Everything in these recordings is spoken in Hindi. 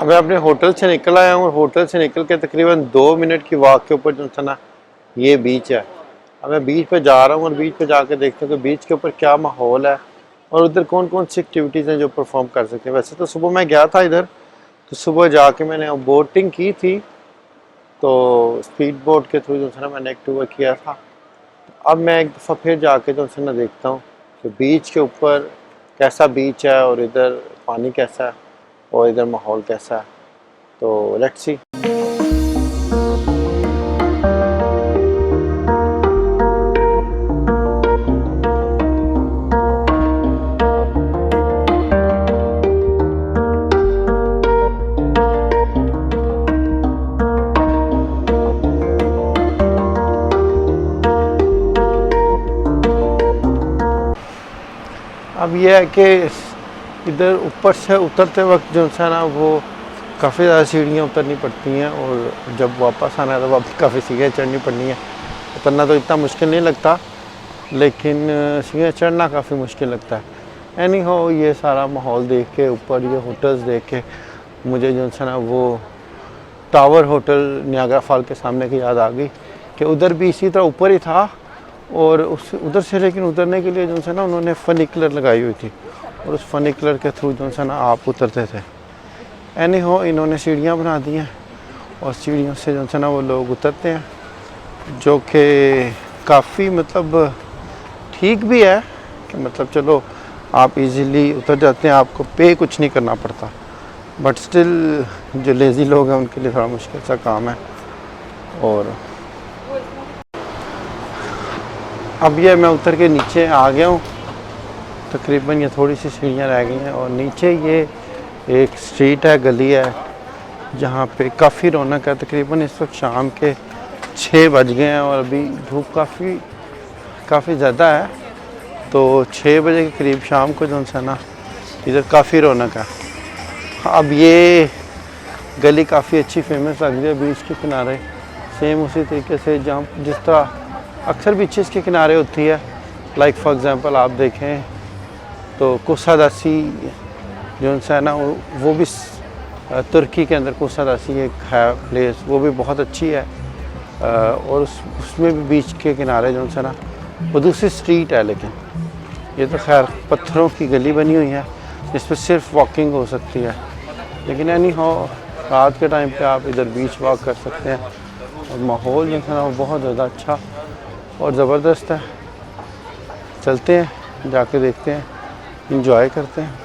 अब मैं अपने होटल से निकल आया हूँ और होटल से निकल के तकरीबन 2 मिनट की वॉक के ऊपर जो था ना ये बीच है। अब मैं बीच पे जा रहा हूँ और बीच पे जाके देखता हूँ कि बीच के ऊपर क्या माहौल है और उधर कौन कौन सी एक्टिविटीज़ हैं जो परफॉर्म कर सकते हैं। वैसे तो सुबह मैं गया था इधर, तो सुबह जाके मैंने बोटिंग की थी, तो स्पीड बोट के थ्रू जो है ना मैंने एक टूर किया था। अब मैं एक दफ़ा फिर जाके जो है ना देखता हूँ कि बीच के ऊपर कैसा बीच है और इधर पानी कैसा है और इधर माहौल कैसा है। तो लेट्स सी। अब यह है कि इधर ऊपर से उतरते वक्त जो है ना वो काफ़ी ज़्यादा सीढ़ियाँ उतरनी पड़ती हैं और जब वापस आना है तो वापस काफ़ी सीढ़ियाँ चढ़नी पड़नी है। उतरना तो इतना मुश्किल नहीं लगता, लेकिन सीढ़ियाँ चढ़ना काफ़ी मुश्किल लगता है। एनी हो, ये सारा माहौल देख के ऊपर ये होटल्स देख के मुझे जो है ना वो टावर होटल नियाग्रा फॉल के सामने की याद आ गई कि उधर भी इसी तरह ऊपर ही था और उस उधर से लेकिन उतरने के लिए जो है ना उन्होंने फनिकुलर लगाई हुई थी और उस फनिकुलर के थ्रू जो है ना आप उतरते थे। एनी हो, इन्होंने सीढ़ियाँ बना दी हैं और सीढ़ियों से जो है ना वो लोग उतरते हैं, जो कि काफ़ी मतलब ठीक भी है कि मतलब चलो आप इजीली उतर जाते हैं, आपको पे कुछ नहीं करना पड़ता। बट स्टिल जो लेज़ी लोग हैं उनके लिए थोड़ा मुश्किल सा काम है। और अब ये मैं उतर के नीचे आ गया हूँ, तकरीबन ये थोड़ी सी सीढ़ियाँ रह गई हैं और नीचे ये एक स्ट्रीट है, गली है, जहाँ पे काफ़ी रौनक है। तकरीबन इस वक्त शाम के 6 बज गए हैं और अभी धूप काफ़ी ज़्यादा है, तो 6 बजे के करीब शाम को जो है ना इधर काफ़ी रौनक है। अब ये गली काफ़ी अच्छी फेमस लग रही है बीच के किनारे, सेम उसी तरीके से जहाँ जिस तरह अक्सर बीचेस के किनारे होती है। लाइक फॉर एग्ज़ाम्पल आप देखें तो कोसादासी जो है ना वो भी तुर्की के अंदर कोसादासी एक है प्लेस, वो भी बहुत अच्छी है। और उसमें भी बीच के किनारे जो है ना वो दूसरी स्ट्रीट है, लेकिन ये तो खैर पत्थरों की गली बनी हुई है जिस पर सिर्फ वॉकिंग हो सकती है। लेकिन एनी हो, रात के टाइम पे आप इधर बीच वॉक कर सकते हैं और माहौल जो है ना वो बहुत ज़्यादा अच्छा और ज़बरदस्त है। चलते हैं, जाके देखते हैं, इंजॉय करते हैं।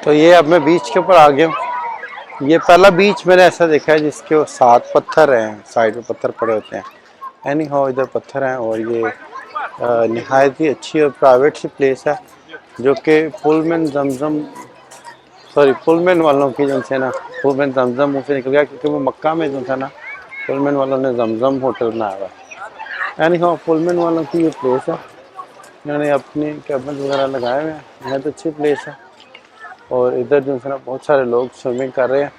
तो ये अब मैं बीच के ऊपर आ गया हूँ। ये पहला बीच मैंने ऐसा देखा है जिसके 7 पत्थर हैं, साइड में पत्थर पड़े होते हैं। एनी हाउ इधर पत्थर हैं और ये नहायत ही अच्छी और प्राइवेट सी प्लेस है, जो कि पुलमैन वालों की जो है ना, पुलमैन जमजम मुँह से निकल गया क्योंकि वो मक्का में जो था ना पुलमैन वालों ने जमजम होटल बनाया हुआ है। एनी हाउ पुलमैन वालों की ये प्लेस है, इन्होंने अपने कैबिन वगैरह लगाए हुए हैं, बहुत अच्छी प्लेस है। और इधर जो है ना बहुत सारे लोग स्विमिंग कर रहे हैं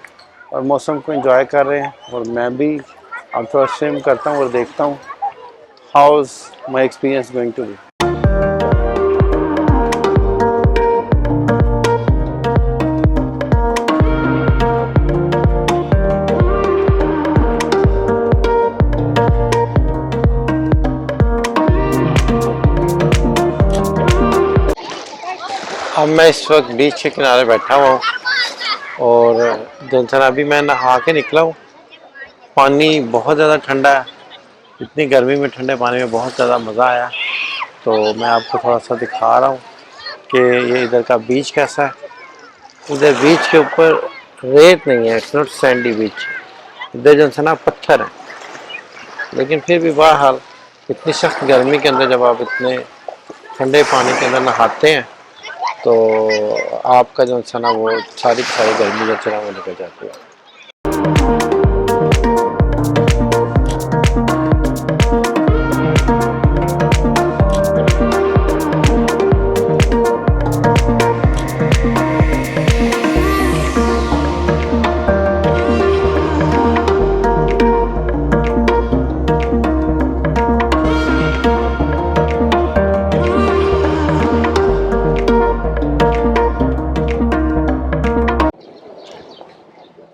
और मौसम को एंजॉय कर रहे हैं और मैं भी अब थोड़ा स्विम करता हूँ और देखता हूँ how is my experience going to be. अब मैं इस वक्त बीच के किनारे बैठा हुआ हूँ और जंसन अभी मैं नहा के निकला हूँ। पानी बहुत ज़्यादा ठंडा है, इतनी गर्मी में ठंडे पानी में बहुत ज़्यादा मज़ा आया। तो मैं आपको थोड़ा सा दिखा रहा हूँ कि ये इधर का बीच कैसा है। इधर बीच के ऊपर रेत नहीं है, इट्स नॉट सैंडी बीच। इधर जंसन ना पत्थर है, लेकिन फिर भी बहरहाल इतनी सख्त गर्मी के अंदर जब आप इतने ठंडे पानी के अंदर नहाते हैं तो आपका जो है ना वो सारी की सारी गर्मी जो है वो निकल जाती है।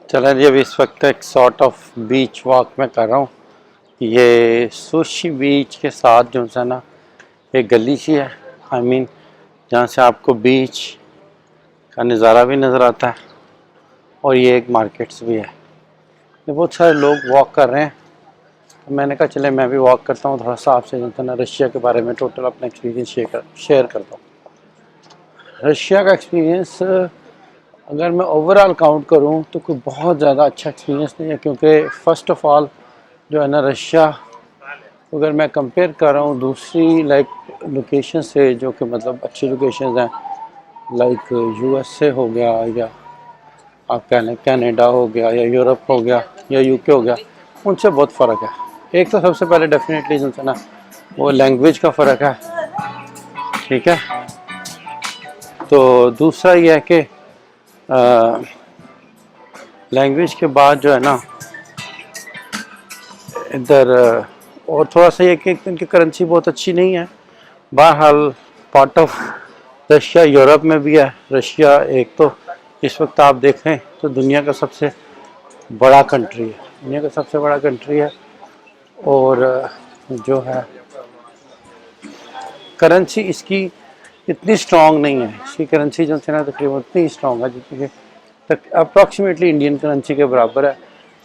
चलें जी, अभी इस वक्त एक सॉर्ट ऑफ बीच वॉक में कर रहा हूँ। ये सुशी बीच के साथ जो है ना एक गली सी है, आई मीन जहाँ से आपको बीच का नज़ारा भी नज़र आता है और ये एक मार्केट्स भी है। ये बहुत सारे लोग वॉक कर रहे हैं, तो मैंने कहा चले मैं भी वॉक करता हूँ, थोड़ा सा आपसे जो है ना रशिया के बारे में टोटल अपना एक्सपीरियंस शेयर करता हूँ। रशिया का एक्सपीरियंस अगर मैं ओवरऑल काउंट करूं तो कोई बहुत ज़्यादा अच्छा एक्सपीरियंस नहीं है, क्योंकि फ़र्स्ट ऑफ़ ऑल जो है ना रशिया अगर मैं कंपेयर कर रहा हूं दूसरी लोकेशन से जो कि मतलब अच्छी लोकेशन हैं, लाइक यूएसए हो गया या आप कह लें कनाडा हो गया या यूरोप हो गया या यूके हो गया, उनसे बहुत फ़र्क है। एक तो सबसे पहले डेफिनेटली जो है ना वो लैंग्वेज का फ़र्क है, ठीक है। तो दूसरा ये है कि लैंग्वेज के बाद जो है ना इधर और थोड़ा सा ये कि इनकी करेंसी बहुत अच्छी नहीं है। बहरहाल पार्ट ऑफ रशिया यूरोप में भी है। रशिया एक तो इस वक्त आप देखें तो दुनिया का सबसे बड़ा कंट्री है, दुनिया का सबसे बड़ा कंट्री है, और जो है करेंसी इसकी इतनी स्ट्रॉन्ग नहीं है। इसकी करेंसी जो है ना तकरीबन उतनी स्ट्रॉन्ग है जितनी तक अप्रॉक्सीमेटली इंडियन करेंसी के बराबर है,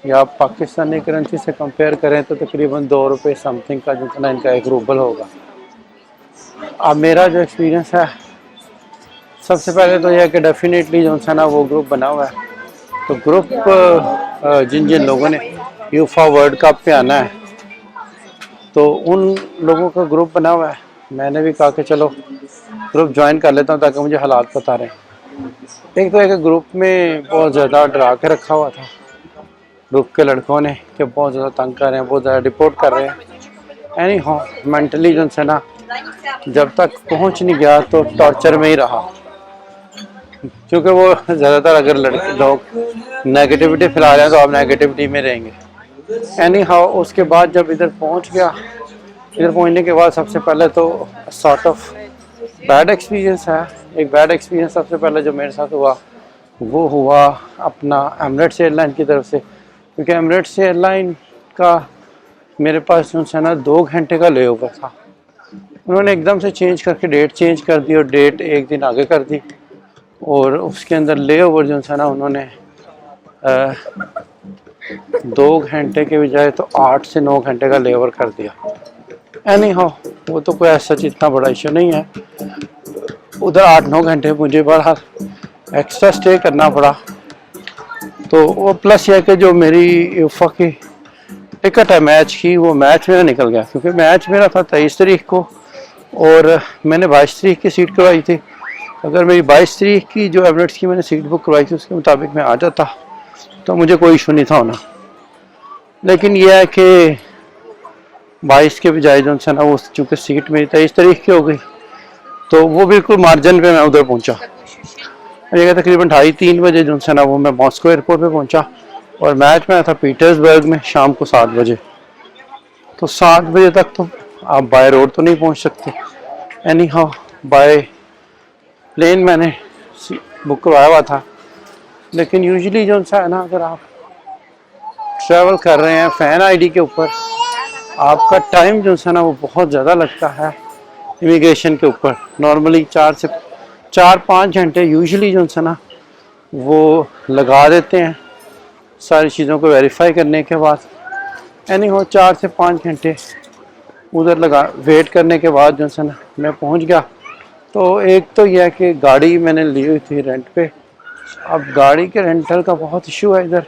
या आप पाकिस्तानी करेंसी से कंपेयर करें तो तकरीबन 2 रुपये समथिंग का जो है ना इनका 1 रूबल होगा। अब मेरा जो एक्सपीरियंस है सबसे पहले तो यह है कि डेफिनेटली जो है ना वो ग्रुप बना हुआ है। तो ग्रुप जिन जिन लोगों ने यूफा वर्ल्ड कप पे आना है तो उन लोगों का ग्रुप बना हुआ है। मैंने भी कहा कि चलो ग्रुप ज्वाइन कर लेता हूँ ताकि मुझे हालात पता रहे। एक तो एक ग्रुप में बहुत ज़्यादा डरा के रखा हुआ था ग्रुप के लड़कों ने कि बहुत ज़्यादा तंग कर रहे हैं, बहुत ज़्यादा रिपोर्ट कर रहे हैं। एनी हाउ मेंटली जो है ना जब तक पहुंच नहीं गया तो टॉर्चर में ही रहा, क्योंकि वो ज़्यादातर अगर लड़के लोग नेगेटिविटी फैला रहे हैं तो आप नेगेटिविटी में रहेंगे। एनी हाउ उसके बाद जब इधर पहुंच गया, इधर पहुंचने के बाद सबसे पहले तो सॉर्ट ऑफ बैड एक्सपीरियंस है। एक बैड एक्सपीरियंस सबसे पहले जो मेरे साथ हुआ वो हुआ अपना एमिरेट्स एयरलाइन की तरफ से, क्योंकि एमिरेट्स एयरलाइन का मेरे पास जो है ना 2 घंटे का लेओवर था। उन्होंने एकदम से चेंज करके डेट चेंज कर दी और डेट एक दिन आगे कर दी, और उसके अंदर लेओवर जो है ना उन्होंने 2 घंटे के बजाय तो 8 से 9 घंटे का लेओवर कर दिया। एनी हाउ वो तो कोई ऐसा इतना बड़ा इशू नहीं है। उधर 8-9 घंटे मुझे बहरहाल एक्स्ट्रा स्टे करना पड़ा। तो वो प्लस यह कि जो मेरी यूफा की टिकट है मैच की, वो मैच मेरा निकल गया, क्योंकि मैच मेरा था 23 तारीख को और मैंने 22 तारीख की सीट करवाई थी। अगर मेरी 22 तारीख की जो एमिरेट्स की मैंने सीट बुक करवाई थी उसके मुताबिक मैं आ जाता तो मुझे कोई इशू नहीं था होना। लेकिन यह है कि 22 के बजाय जो है ना वो चूँकि सीट मेरी 23 तारीख की हो गई, तो वो बिल्कुल मार्जिन पे मैं उधर पहुंचा। ये तकरीबन 2:30-3 बजे जो है ना वो मैं मॉस्को एयरपोर्ट पे पहुंचा, और मैच में आया था पीटर्सबर्ग में शाम को 7 बजे। तो 7 बजे तक तो आप बाय रोड तो नहीं पहुंच सकते। एनी हाउ बाय प्लेन मैंने बुक करवाया हुआ था। लेकिन यूजुअली जो है ना अगर आप ट्रैवल कर रहे हैं फ़ैन आईडी के ऊपर, आपका टाइम जो है ना वो बहुत ज़्यादा लगता है इमिग्रेशन के ऊपर। नॉर्मली 4-5 घंटे यूजुअली जो है ना वो लगा देते हैं सारी चीज़ों को वेरीफाई करने के बाद। यानी हो 4 से 5 घंटे उधर लगा वेट करने के बाद जो है ना मैं पहुंच गया। तो एक तो यह है कि गाड़ी मैंने ली हुई थी रेंट पे, अब गाड़ी के रेंटल का बहुत इशू है इधर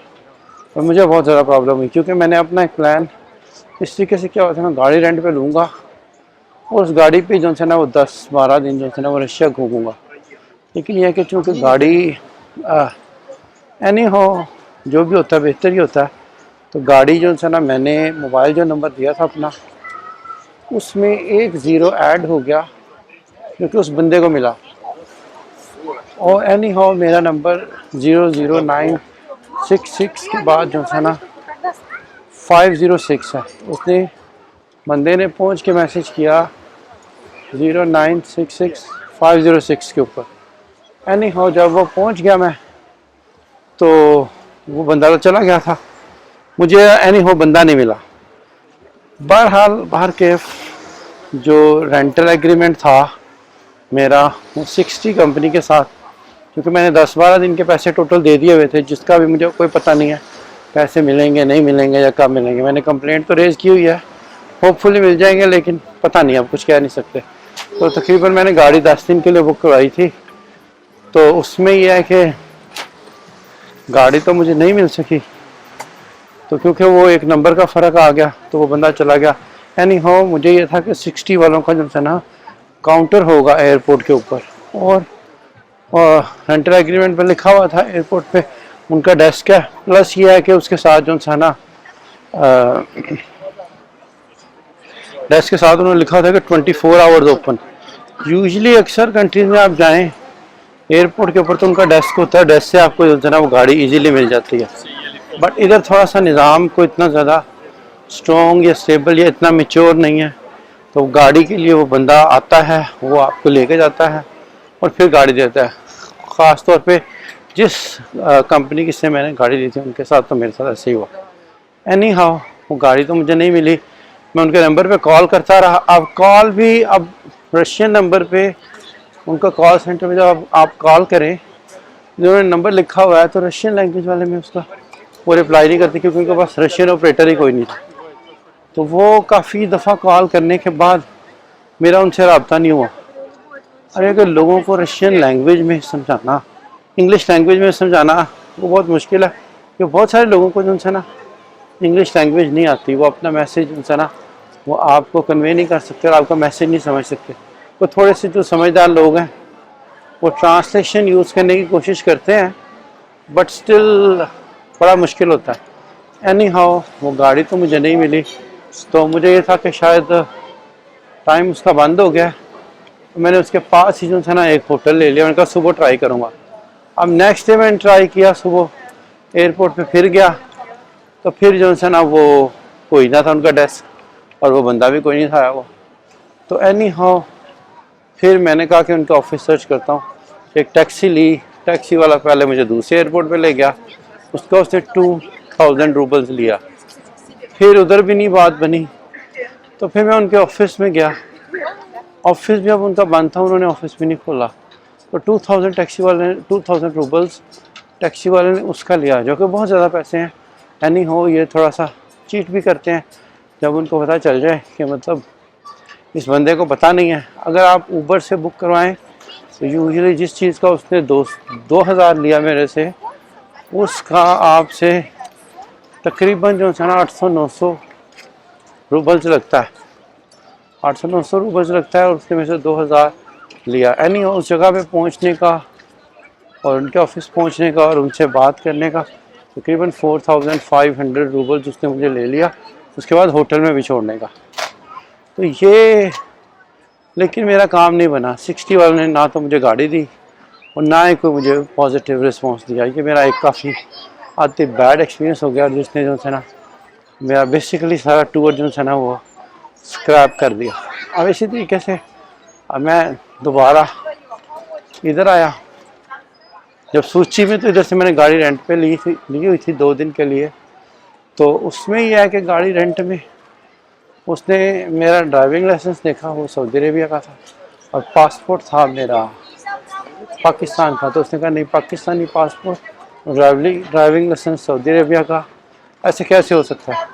और मुझे बहुत ज़्यादा प्रॉब्लम हुई, क्योंकि मैंने अपना एक प्लान इस तरीके से क्या होता है, मैं गाड़ी रेंट पे लूँगा और उस गाड़ी पे जो है ना वो 10-12 दिन जो है ना वो रशिया घूमूँगा। लेकिन यह है कि चूँकि गाड़ी एनी हो जो भी होता है बेहतर ही होता है, तो गाड़ी जो है ना मैंने मोबाइल जो नंबर दिया था अपना उसमें एक ज़ीरो ऐड हो गया जो कि उस बंदे को मिला, और एनी हाउ मेरा नंबर 00966 के बाद जो है ना 506 है। उसने बंदे ने पहुंच के मैसेज किया 0966 506 के ऊपर। एनी हाउ जब वो पहुंच गया मैं तो वो बंदा तो चला गया था, मुझे एनी हाउ बंदा नहीं मिला। बहरहाल बाहर के जो रेंटल एग्रीमेंट था मेरा वो 60 कंपनी के साथ, क्योंकि मैंने 10-12 दिन के पैसे टोटल दे दिए हुए थे, जिसका भी मुझे कोई पता नहीं है पैसे मिलेंगे नहीं मिलेंगे या कब मिलेंगे। मैंने कंप्लेंट तो रेज़ की हुई है, होपफुली मिल जाएंगे, लेकिन पता नहीं, अब कुछ कह नहीं सकते। तो तकरीबन मैंने गाड़ी 10 दिन के लिए बुक करवाई थी, तो उसमें यह है कि गाड़ी तो मुझे नहीं मिल सकी, तो क्योंकि वो एक नंबर का फ़र्क आ गया तो वो बंदा चला गया। एनी हाउ मुझे ये था कि 60 वालों का जो है ना काउंटर होगा एयरपोर्ट के ऊपर, और रेंटल एग्रीमेंट पर लिखा हुआ था एयरपोर्ट पे उनका डेस्क है। प्लस ये है कि उसके साथ जो है ना डेस्क के साथ उन्होंने लिखा था कि 24 आवर्स ओपन। यूजुअली अक्सर कंट्रीज में आप जाएं एयरपोर्ट के ऊपर तो उनका डेस्क होता है, डेस्क से आपको जो है ना वो गाड़ी इजीली मिल जाती है। बट इधर थोड़ा सा निज़ाम को इतना ज़्यादा स्ट्रॉन्ग या स्टेबल या इतना मेच्योर नहीं है, तो गाड़ी के लिए वो बंदा आता है, वो आपको लेके जाता है और फिर गाड़ी देता है। ख़ास तौर पे जिस कंपनी की से मैंने गाड़ी ली थी उनके साथ तो मेरे साथ ऐसे ही हुआ। एनी हाउ वो गाड़ी तो मुझे नहीं मिली, मैं उनके नंबर पे कॉल करता रहा। अब कॉल भी अब रशियन नंबर पे उनका कॉल सेंटर में जब आप कॉल करें, जिन्होंने नंबर लिखा हुआ है तो रशियन लैंग्वेज वाले में उसका वो रिप्लाई नहीं करते, क्योंकि उनके पास रशियन ऑपरेटर ही कोई नहीं था। तो वो काफ़ी दफ़ा कॉल करने के बाद मेरा उनसे रब्ता नहीं हुआ। अरे अगर लोगों को रशियन लैंग्वेज में समझाना, इंग्लिश लैंग्वेज में समझाना वो बहुत मुश्किल है, क्योंकि बहुत सारे लोगों को जो है ना इंग्लिश लैंग्वेज नहीं आती, वो अपना मैसेज जो है ना वो आपको कन्वे नहीं कर सकते और आपका मैसेज नहीं समझ सकते। वो थोड़े से जो समझदार लोग हैं वो ट्रांसलेशन यूज़ करने की कोशिश करते हैं, बट स्टिल बड़ा मुश्किल होता है। एनी हाउ वो गाड़ी तो मुझे नहीं मिली, तो मुझे ये था कि शायद टाइम उसका बंद हो गया, तो मैंने उसके पास ही जो है ना एक होटल ले लिया। मैंने कहा सुबह ट्राई करूँगा। अब नेक्स्ट डे मैंने ट्राई किया, सुबह एयरपोर्ट पे फिर गया तो फिर जो है ना वो कोई ना था उनका डेस्क और वो बंदा भी कोई नहीं था वो। तो एनी हाउ फिर मैंने कहा कि उनका ऑफिस सर्च करता हूँ। एक टैक्सी ली, टैक्सी वाला पहले मुझे दूसरे एयरपोर्ट पे ले गया, उसका उसने 2000 रूबल्स लिया। फिर उधर भी नहीं बात बनी, तो फिर मैं उनके ऑफिस में गया। ऑफिस भी अब उनका बंद था, उन्होंने ऑफिस भी नहीं खोला। तो 2000 टैक्सी वाले ने 2000 रूबल्स टैक्सी वाले ने उसका लिया, जो कि बहुत ज़्यादा पैसे हैं। यानी हो ये थोड़ा सा चीट भी करते हैं जब उनको पता चल जाए कि मतलब इस बंदे को पता नहीं है। अगर आप ऊबर से बुक करवाएं तो यूजुअली जिस चीज़ का उसने 2000 लिया मेरे से, उसका आपसे तकरीबन जो है ना 800-900 रूबल्स लगता है, 800-900 रूबल्स लगता है, और उसने मेरे से 2000 लिया। यानी उस जगह पे पहुंचने का और उनके ऑफिस पहुंचने का और उनसे बात करने का तकरीबन 4500 रूबल्स उसने मुझे ले लिया, उसके बाद होटल में भी छोड़ने का। तो ये लेकिन मेरा काम नहीं बना। 60 वालों ने ना तो मुझे गाड़ी दी और ना ही कोई मुझे पॉजिटिव रिस्पांस दिया। ये मेरा एक काफ़ी आते बैड एक्सपीरियंस हो गया, जिसने जो है ना मेरा बेसिकली सारा टूर जो है ना वो स्क्रैप कर दिया। अब इसी तरीके से अब मैं दोबारा इधर आया, जब सूची में तो इधर से मैंने गाड़ी रेंट पे ली हुई थी 2 दिन के लिए। तो उसमें यह है कि गाड़ी रेंट में उसने मेरा ड्राइविंग लाइसेंस देखा, वो सऊदी अरेबिया का था, और पासपोर्ट था मेरा पाकिस्तान का, तो उसने कहा नहीं Pakistani passport, driving licence Saudi Arabia का, ऐसे कैसे हो सकता है।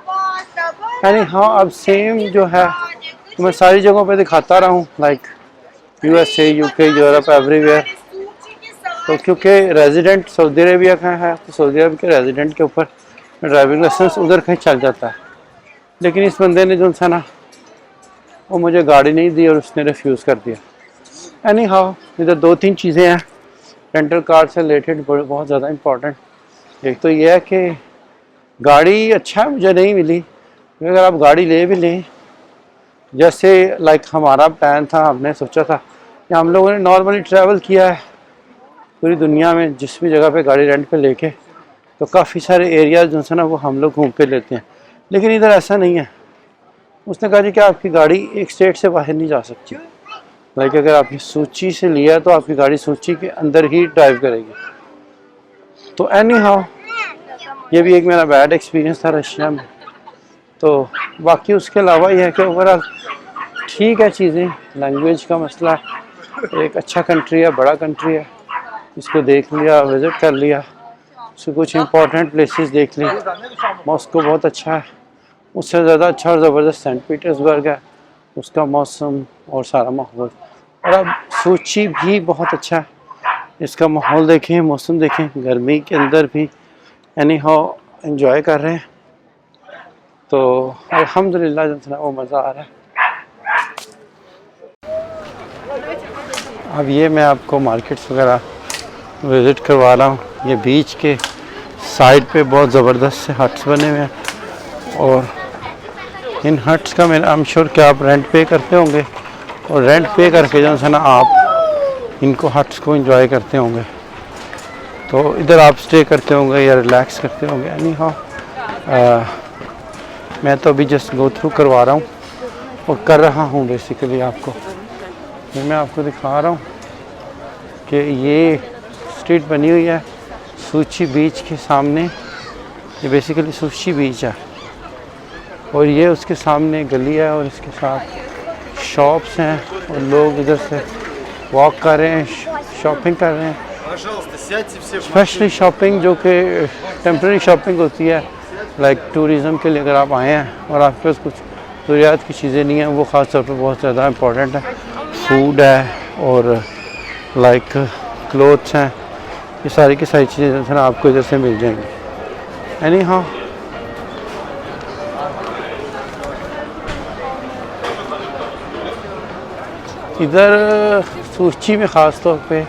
यानी हाँ अब सेम जो है तो मैं सारी जगहों पे दिखाता रहा हूँ, like USA, UK, Europe, everywhere. तो क्योंकि रेजिडेंट सऊदी अरेबिया का है तो सऊदी अरब के रेजिडेंट के ऊपर ड्राइविंग लाइसेंस उधर कहीं चल जाता है। लेकिन इस बंदे ने जो था ना वो मुझे गाड़ी नहीं दी और उसने रिफ्यूज़ कर दिया। एनी हाउ इधर 2-3 चीज़ें हैं रेंटल कार से रिलेटेड बहुत ज़्यादा इम्पोर्टेंट। एक तो ये है कि गाड़ी अच्छा मुझे नहीं मिली। अगर आप गाड़ी ले भी लें, जैसे लाइक हमारा प्लान था, हमने सोचा था कि हम लोगों ने नॉर्मली ट्रैवल किया है पूरी दुनिया में जिस भी जगह पे गाड़ी रेंट पे लेके, तो काफ़ी सारे एरियाज जो है ना वो हम लोग घूम के लेते हैं। लेकिन इधर ऐसा नहीं है। उसने कहा जी कि आपकी गाड़ी एक स्टेट से बाहर नहीं जा सकती। लाइक अगर आपने सूची से लिया तो आपकी गाड़ी सूची के अंदर ही ड्राइव करेगी। तो एनी हाउ ये भी एक मेरा बैड एक्सपीरियंस था रशिया में। तो बाकी उसके अलावा ये है कि ओवरऑल ठीक है चीज़ें। लैंग्वेज का मसला है, एक अच्छा कंट्री है, बड़ा कंट्री है, इसको देख लिया, विज़िट कर लिया, उसके कुछ इंपॉर्टेंट प्लेसेस देख ली। मॉस्को बहुत अच्छा है, उससे ज़्यादा अच्छा और ज़बरदस्त सेंट पीटर्सबर्ग है, उसका मौसम और सारा माहौल। और अब सोची भी बहुत अच्छा है, इसका माहौल देखें, मौसम देखें, गर्मी के अंदर भी एनी हाउ एंजॉय कर रहे हैं। तो अल्हम्दुलिल्लाह जो है वो मज़ा आ रहा है। अब ये मैं आपको मार्केट्स वगैरह विज़िट करवा रहा हूँ। ये बीच के साइड पे बहुत ज़बरदस्त से हट्स बने हुए हैं और इन हट्स का मैं आई एम श्योर कि आप रेंट पे करते होंगे और रेंट पे करके जो है ना आप इनको हट्स को एंजॉय करते होंगे। तो इधर आप स्टे करते होंगे या रिलैक्स करते होंगे। एनी हाउ मैं तो अभी जस्ट गो थ्रू करवा रहा हूँ और कर रहा हूँ बेसिकली आपको। फिर मैं आपको दिखा रहा हूँ कि ये स्ट्रीट बनी हुई है सूची बीच के सामने। ये बेसिकली सूची बीच है और ये उसके सामने गली है और इसके साथ शॉप्स हैं और लोग इधर से वॉक कर रहे हैं, शॉपिंग कर रहे हैं। स्पेशली शॉपिंग जो कि टेम्प्रेरी शॉपिंग होती है, लाइक टूरिज़म के लिए अगर आप आए हैं और आपके पास कुछ ज़रूरियात की चीज़ें नहीं हैं, वो ख़ास तौर पर बहुत ज़्यादा इम्पोर्टेंट है। फूड है और लाइक क्लोथ्स हैं, ये सारी की सारी चीज़ें जो है ना आपको इधर से मिल जाएंगी। एनी हाउ इधर सूची में ख़ास तौर पे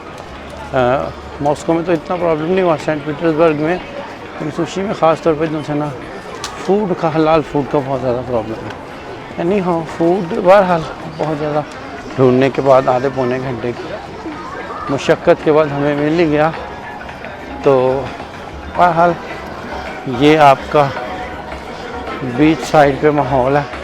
मॉस्को में तो इतना प्रॉब्लम नहीं हुआ, सेंट पीटर्सबर्ग में, लेकिन सूची में ख़ास तौर पे जो है ना फूड का, हलाल फूड का बहुत ज़्यादा प्रॉब्लम है। यानी हाँ फूड बहरहाल बहुत ज़्यादा ढूंढने के बाद आधे पौने घंटे की मुशक्क़त के बाद हमें मिल ही गया। तो बहरहाल ये आपका बीच साइड पे माहौल है।